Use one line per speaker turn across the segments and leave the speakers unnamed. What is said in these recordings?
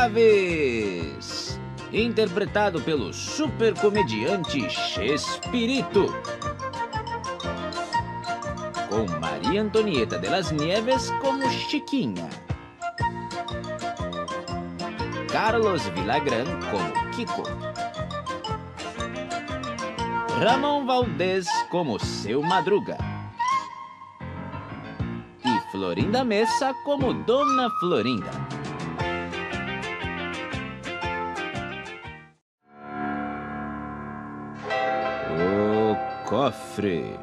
Chaves, interpretado pelo super comediante Chespirito, com Maria Antonieta de las Nieves como Chiquinha, Carlos Villagrán como Kiko, Ramon Valdez como Seu Madruga e Florinda Mesa como Dona Florinda. O cofre.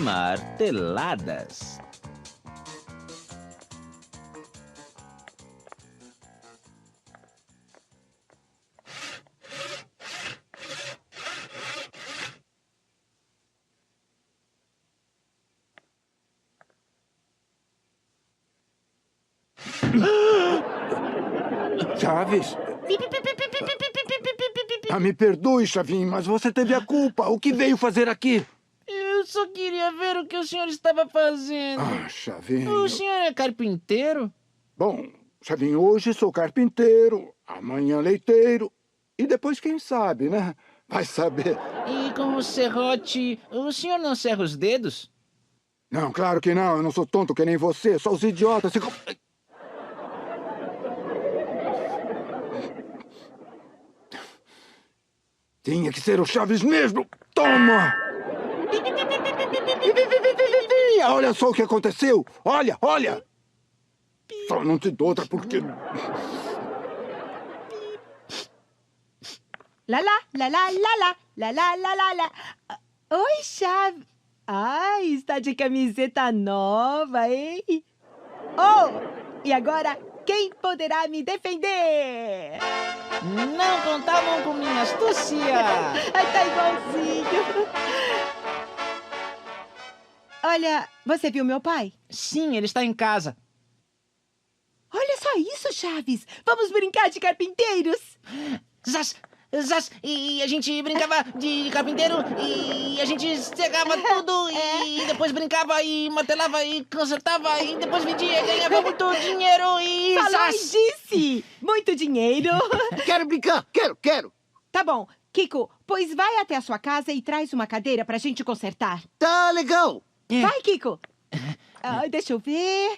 Marteladas.
Chaves? Me perdoe, Chavinho, mas você teve a culpa. O que veio fazer aqui?
Eu só queria ver o que o senhor estava fazendo.
Chavinho...
O senhor é carpinteiro?
Bom, Chavinho, hoje sou carpinteiro, amanhã leiteiro, e depois quem sabe, né? Vai saber.
E com o serrote, o senhor não serra os dedos?
Não, claro que não. Eu não sou tonto que nem você. Só os idiotas ficam... Tinha que ser o Chaves mesmo. Toma! Olha só o que aconteceu. Olha, olha. Só não te dou outra porque...
Lá, lá, lá, lá, lá, lá, lá, lá, lá, lá, lá. Oi, Chaves. Ai, está de camiseta nova, hein? Oh, e agora, quem poderá me defender?
Não contavam com minha astúcia.
Ai, tá igualzinho. Olha, você viu meu pai?
Sim, ele está em casa.
Olha só isso, Chaves. Vamos brincar de carpinteiros.
Zaz, zaz, e a gente brincava de carpinteiro e a gente cegava tudo e depois brincava e martelava e consertava e depois vendia e ganhava muito dinheiro e
Falou e
zaz.
disse. Muito dinheiro.
Quero brincar, quero.
Tá bom. Kiko, pois vai até a sua casa e traz uma cadeira pra gente consertar.
Tá legal.
Vai, Kiko. Deixa eu ver.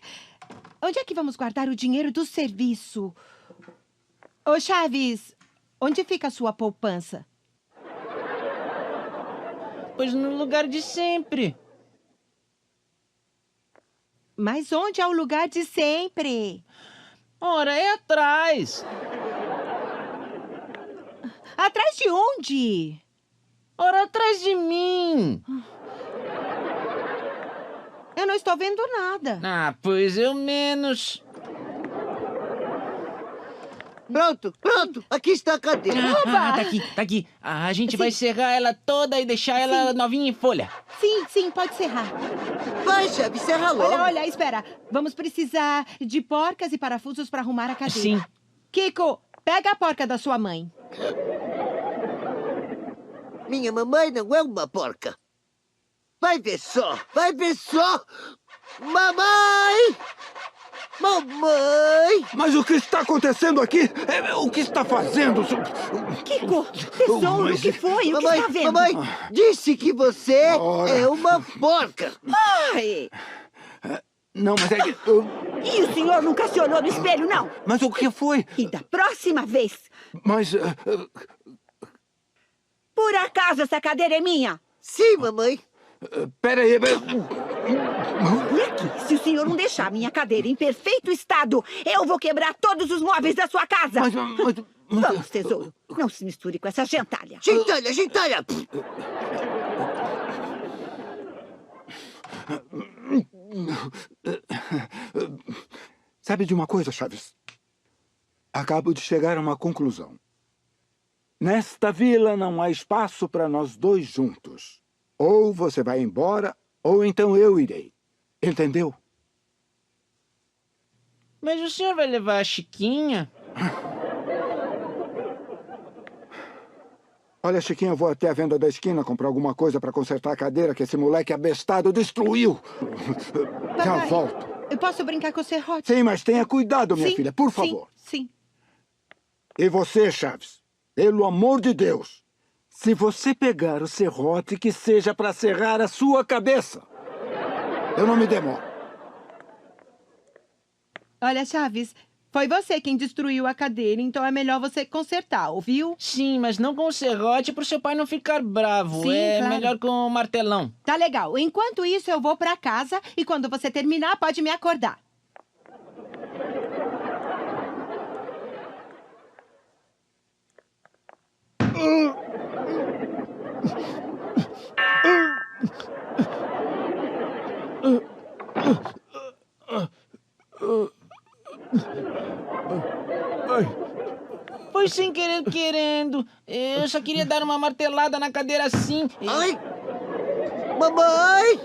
Onde é que vamos guardar o dinheiro do serviço? Ô, Chaves, onde fica a sua poupança?
Pois no lugar de sempre.
Mas onde é o lugar de sempre?
Ora, é atrás.
Atrás de onde?
Ora, atrás de mim.
Eu não estou vendo nada.
Ah, pois eu menos.
Pronto. Aqui está a cadeira.
Oba!
Tá aqui. A gente vai serrar ela toda e deixar ela novinha em folha.
Sim, pode serrar.
Vai, Chaves, serra logo.
Olha, espera. Vamos precisar de porcas e parafusos para arrumar a cadeira.
Sim.
Kiko, pega a porca da sua mãe.
Minha mamãe não é uma porca. Vai ver só. Mamãe!
Mas o que está acontecendo aqui? O que está fazendo?
Kiko, tesouro, o que foi? O que está vendo?
Mamãe, disse que você
Ora.
é uma porca.
Ai,
Não, mas é que...
E o senhor nunca se olhou no espelho, não?
Mas o que foi?
E da próxima vez,
Mas...
por acaso essa cadeira é minha?
Sim, mamãe.
Pera aí...
E aqui, se o senhor não deixar minha cadeira em perfeito estado, eu vou quebrar todos os móveis da sua casa. Vamos, tesouro, não se misture com essa gentalha.
Gentalha.
Sabe de uma coisa, Chaves? Acabo de chegar a uma conclusão. Nesta vila não há espaço para nós dois juntos. Ou você vai embora, ou então eu irei. Entendeu?
Mas o senhor vai levar a Chiquinha?
Olha, Chiquinha, eu vou até a venda da esquina comprar alguma coisa para consertar a cadeira que esse moleque abestado destruiu. Já
Papai,
volto.
eu posso brincar com o serrote?
Sim, mas tenha cuidado, minha
Sim,
filha, por favor.
Sim.
E você, Chaves, pelo amor de Deus, se você pegar o serrote, que seja para serrar a sua cabeça. Eu não me demoro.
Olha, Chaves, foi você quem destruiu a cadeira, então é melhor você consertar, ouviu?
Sim, mas não com o serrote pro seu pai não ficar bravo.
Sim,
é
claro.
melhor com o martelão.
Tá legal. Enquanto isso, eu vou pra casa e quando você terminar, pode me acordar.
Foi sem querer querendo. Eu só queria dar uma martelada na cadeira assim.
Ai! Mamãe!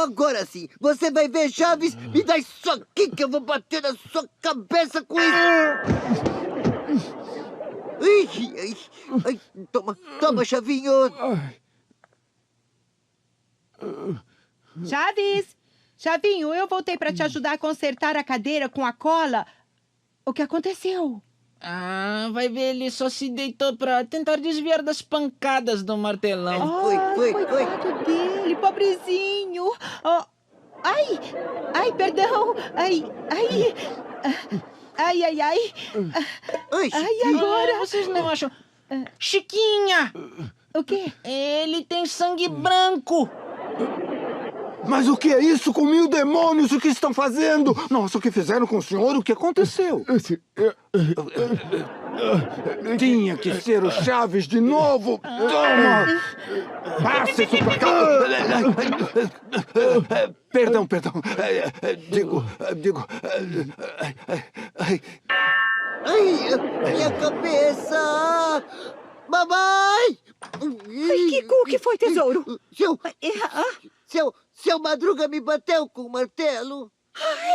Agora sim, você vai ver, Chaves. Me dá isso aqui que eu vou bater na sua cabeça com isso. Ai, toma, Chavinho.
Chaves! Chavinho, eu voltei pra te ajudar a consertar a cadeira com a cola. O que aconteceu?
Ah, vai ver, ele só se deitou pra tentar desviar das pancadas do martelão.
Foi.
Coitado dele, pobrezinho. Oh, ai, perdão. Ai. Ai, agora.
Vocês não acham... Chiquinha!
O quê?
Ele tem sangue branco.
Mas o que é isso com 1000 demônios? O que estão fazendo? Nossa, o que fizeram com o senhor? O que aconteceu? Tinha que ser o Chaves de novo. Toma! Passa isso pra cá. Perdão. Digo...
Ai, minha cabeça! Mamãe!
Ai, Kiko, o que foi, tesouro?
Seu Madruga me bateu com o martelo.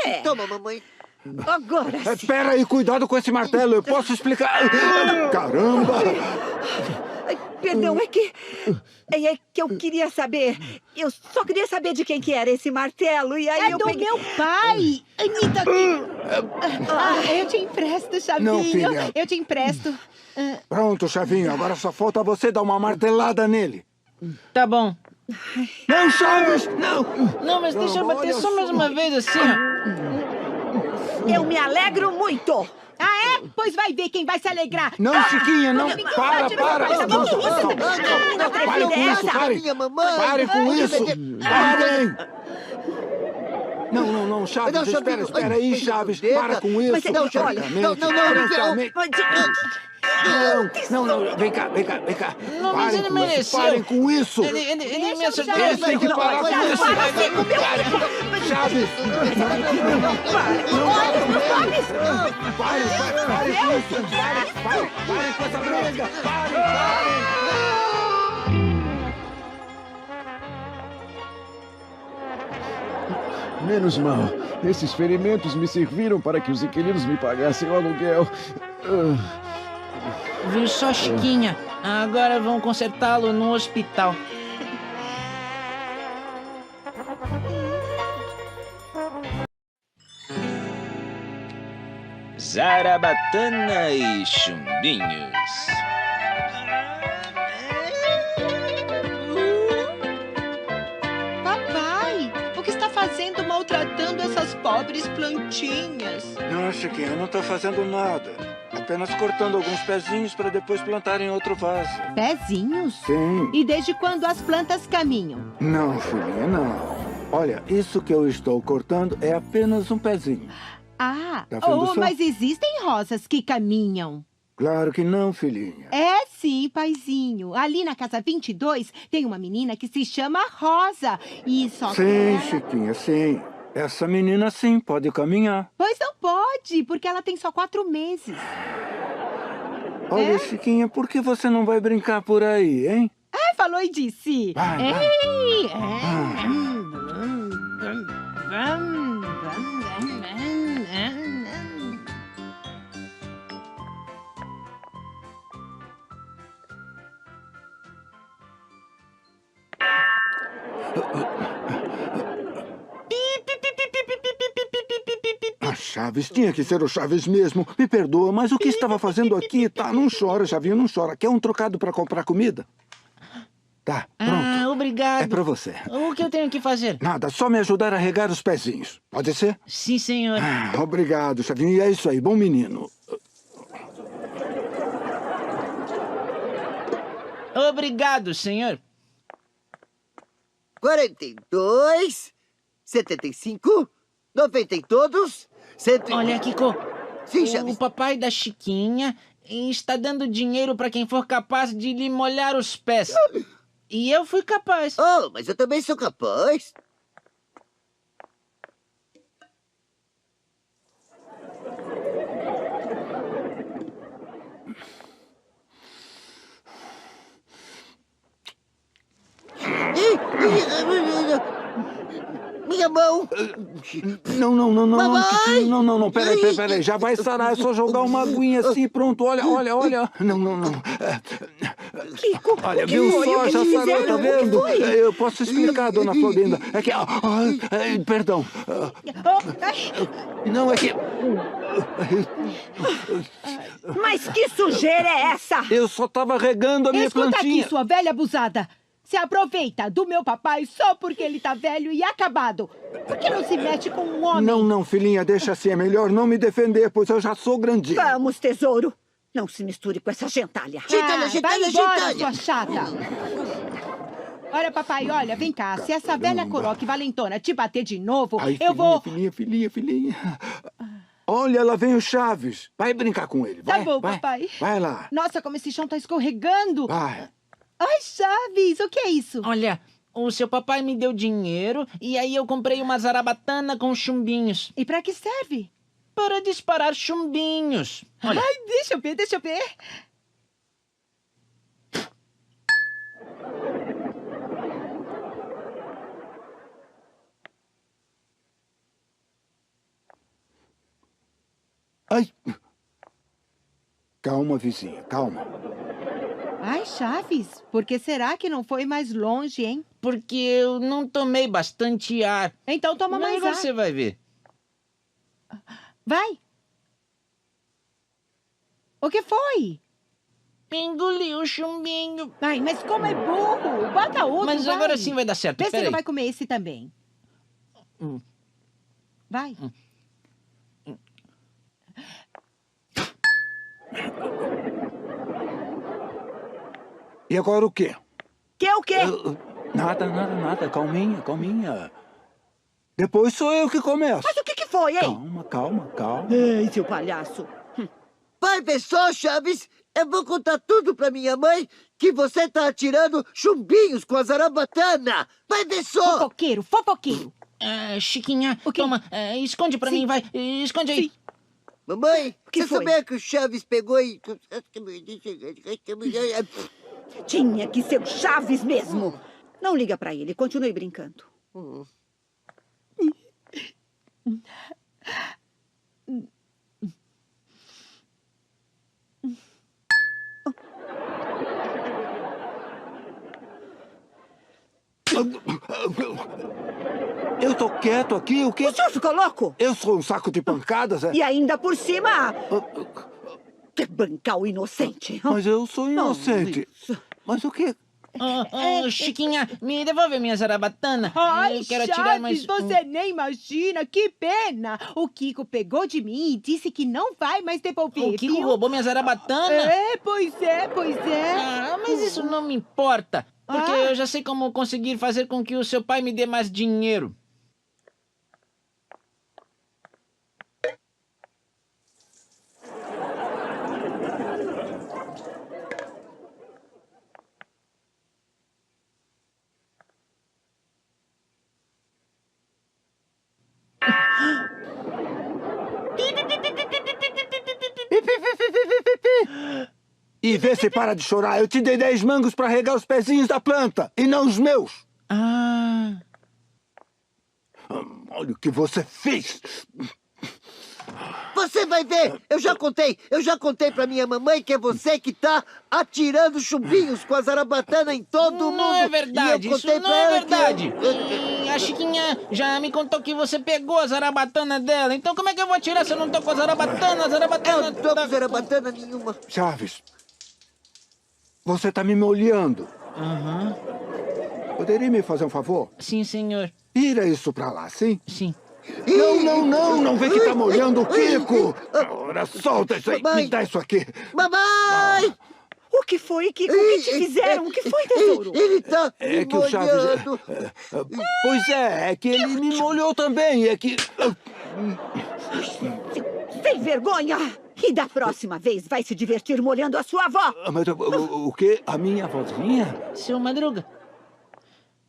É.
Toma, mamãe.
Agora sim.
Espera aí, cuidado com esse martelo. Eu posso explicar. Caramba!
Ai, perdão, é que eu queria saber. Eu só queria saber de quem que era esse martelo. E aí
É
eu
do
peguei...
meu pai! Anitta, eu te empresto, Chavinho.
Não, filha.
Eu te empresto.
Pronto, Chavinho. Agora só falta você dar uma martelada nele.
Tá bom.
Não, Chaves! Não!
Não, mas deixa eu bater
olha
só mais
só.
uma vez assim, ó.
Eu me alegro muito.
Ah, é? Pois vai ver quem vai se alegrar.
Não, Chiquinha, não! Para!
Tá bom, que isso?
Parem com isso, parem!
Minha mamãe!
Parem com isso! Parem! Não, Chaves,
Não,
espera aí, Chaves. Para com isso.
Mas,
Não, Chaves, não.
Não, vem cá.
Não, mas ele mereceu.
Parem com isso.
Ele me acertou.
Eles têm que parar com isso. Chaves! Parem com isso. Parem com essa briga. Parem.
Menos mal. Esses ferimentos me serviram para que os inquilinos me pagassem o aluguel.
Viu só, Chiquinha? Agora vão consertá-lo no hospital.
Zarabatana e Chumbinhos.
Papai, o que está fazendo maltratando essas pobres plantinhas?
Não, Chiquinha, eu não estou fazendo nada. Apenas cortando alguns pezinhos para depois plantar em outro vaso.
Pezinhos?
Sim.
E desde quando as plantas caminham?
Não, filhinha, não. Olha, isso que eu estou cortando é apenas um pezinho.
Ah,
Tá vendo só?
mas existem rosas que caminham.
Claro que não, filhinha.
É sim, paizinho. Ali na casa 22 tem uma menina que se chama Rosa. E só que
Sim,
ela...
Chiquinha, sim. Essa menina, sim, pode caminhar.
Pois não pode, porque ela tem só 4 meses.
Olha, Chiquinha, por que você não vai brincar por aí, hein?
Ah, falou e disse.
Vai.
Ei,
A Chaves tinha que ser o Chaves mesmo. Me perdoa, mas o que estava fazendo aqui? Tá, não chora, Chavinho, não chora. Quer um trocado para comprar comida? Tá, pronto.
Ah, obrigado.
É pra você.
O que eu tenho que fazer?
Nada, só me ajudar a regar os pezinhos. Pode ser?
Sim, senhor.
Obrigado, Chavinho. E é isso aí, bom menino.
Obrigado, senhor.
42, 75, 90 e todos, 100...
Olha, Kiko.
Sim,
O
Chaves.
papai da Chiquinha está dando dinheiro para quem for capaz de lhe molhar os pés. E eu fui capaz.
Oh, mas eu também sou capaz. Minha mão!
Não,
Mamãe!
Chiquinho, não, peraí. Já vai sarar, é só jogar uma aguinha assim, pronto, olha. Não.
Kiko,
Olha,
o que
viu
foi?
só,
O que
já
te
sarou,
fizeram?
tá
O que
vendo?
foi?
Eu posso explicar, dona Florinda. É que... perdão. Não, é que...
Mas que sujeira é essa?
Eu só tava regando a minha
Escuta
plantinha.
aqui, sua velha abusada. Se aproveita do meu papai só porque ele tá velho e acabado. Por que não se mete com um homem?
Não, filhinha, deixa assim. É melhor não me defender, pois eu já sou grandinho.
Vamos, tesouro. Não se misture com essa gentalha.
Gentalha,
vai embora,
gentalha.
sua chata. Olha, papai, olha, vem cá. Se essa velha
Caramba.
coroque valentona te bater de novo,
Ai,
eu
filhinha,
vou...
filhinha. Olha, lá vem o Chaves. Vai brincar com ele.
Tá
Vai,
bom,
vai.
papai.
Vai lá.
Nossa, como esse chão tá escorregando.
Vai.
Ai, Chaves, o que é isso?
Olha, o seu papai me deu dinheiro e aí eu comprei uma zarabatana com chumbinhos.
E pra que serve?
Para disparar chumbinhos. Olha,
Ai, deixa eu ver.
Ai. Calma, vizinha, calma.
Ai, Chaves, por que será que não foi mais longe, hein?
porque eu não tomei bastante ar.
Então toma
Mas
mais ar.
você vai ver.
Vai. O que foi?
Engoli o chumbinho.
Ai, mas como é burro. Bota outro,
Mas
vai.
agora sim vai dar certo.
Vê se
Pera
não
aí.
vai comer esse também. Vai.
E agora o quê?
Que é o quê?
Nada. Calminha. Depois sou eu que começo.
Mas o que foi, hein?
Calma.
Ei, seu palhaço.
Vai ver só, Chaves. Eu vou contar tudo pra minha mãe que você tá atirando chumbinhos com a zarabatana. Vai ver só.
Fofoqueiro.
Chiquinha,
O quê?
toma, esconde pra mim, vai. Esconde aí.
Sim.
Mamãe,
que
você
foi?
sabia que o Chaves pegou e...
Tinha que ser o Chaves mesmo. Não liga pra ele, continue brincando.
Eu tô quieto aqui, o quê?
O senhor ficou louco?
Eu sou um saco de pancadas, é?
E ainda por cima... Que bancal inocente.
Mas eu sou inocente.
Isso.
Mas o quê?
Chiquinha, me devolve a minha zarabatana.
Ai,
eu quero
Chaves,
atirar mais.
você nem imagina, que pena. O Kiko pegou de mim e disse que não vai mais devolver,
O Kiko
viu?
roubou minha zarabatana?
É, pois é.
Mas isso não me importa. Porque
Ah.
eu já sei como conseguir fazer com que o seu pai me dê mais dinheiro.
E vê se para de chorar. Eu te dei 10 mangos pra regar os pezinhos da planta, e não os meus.
Ah,
Olha o que você fez.
Você vai ver. Eu já contei pra minha mamãe que é você que tá atirando chumbinhos com a zarabatana em todo mundo.
não é verdade,
E eu
isso
contei
não
pra
é
ela que
verdade. E a Chiquinha já me contou que você pegou a zarabatana dela. Então como é que eu vou atirar se eu não tô com a zarabatana? A zarabatana...
Eu não tô
tá
com zarabatana nenhuma.
Chaves, você tá me molhando.
Aham.
Poderia me fazer um favor?
Sim, senhor.
Tira isso pra lá, sim?
Sim.
Não vem que tá molhando o Kiko. Ora, solta isso aí.
Mamãe.
Me dá isso aqui.
Mamãe!
O que foi, Kiko? O que te fizeram? O que foi, tesouro?
Ele tá
É
me
que o Chaves...
molhando.
Pois é que ele me molhou também. É que...
Sem vergonha! E da próxima vez vai se divertir molhando a sua avó.
Mas o quê? A minha vozinha?
Seu Madruga,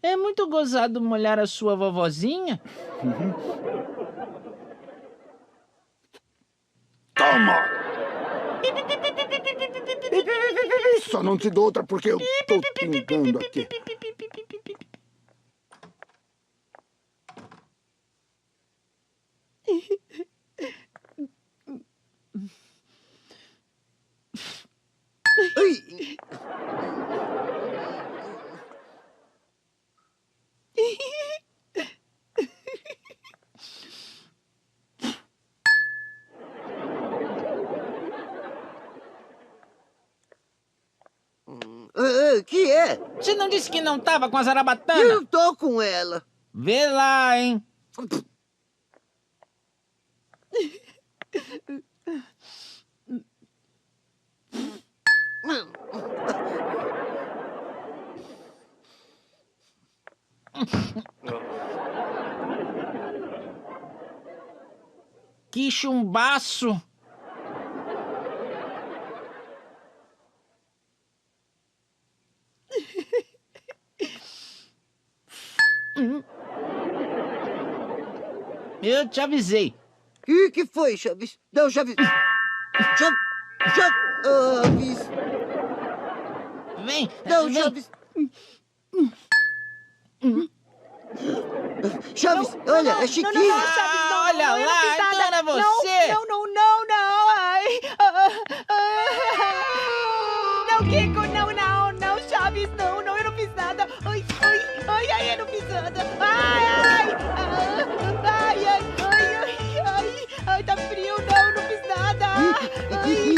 é muito gozado molhar a sua vovozinha?
Toma! Só não te dou outra porque eu tô pingando aqui.
Ai. Que é?
Você não disse que não tava com a
Eu
zarabatana?
não tô com ela.
Vê lá, hein? Que chumbaço! Eu te avisei.
Que foi, Chaves? Não, Chaves. Chaves.
Vem,
Não,
vem.
Chaves. Chaves, olha, é Chiquinho.
Não, Chaves, não,
olha
não, eu não
lá,
fiz nada.
então era você.
Não. Ai. Não, Kiko, não, Chaves, não, eu não fiz nada. Ai, eu não fiz nada. Ai, tá frio, não fiz nada. Ai.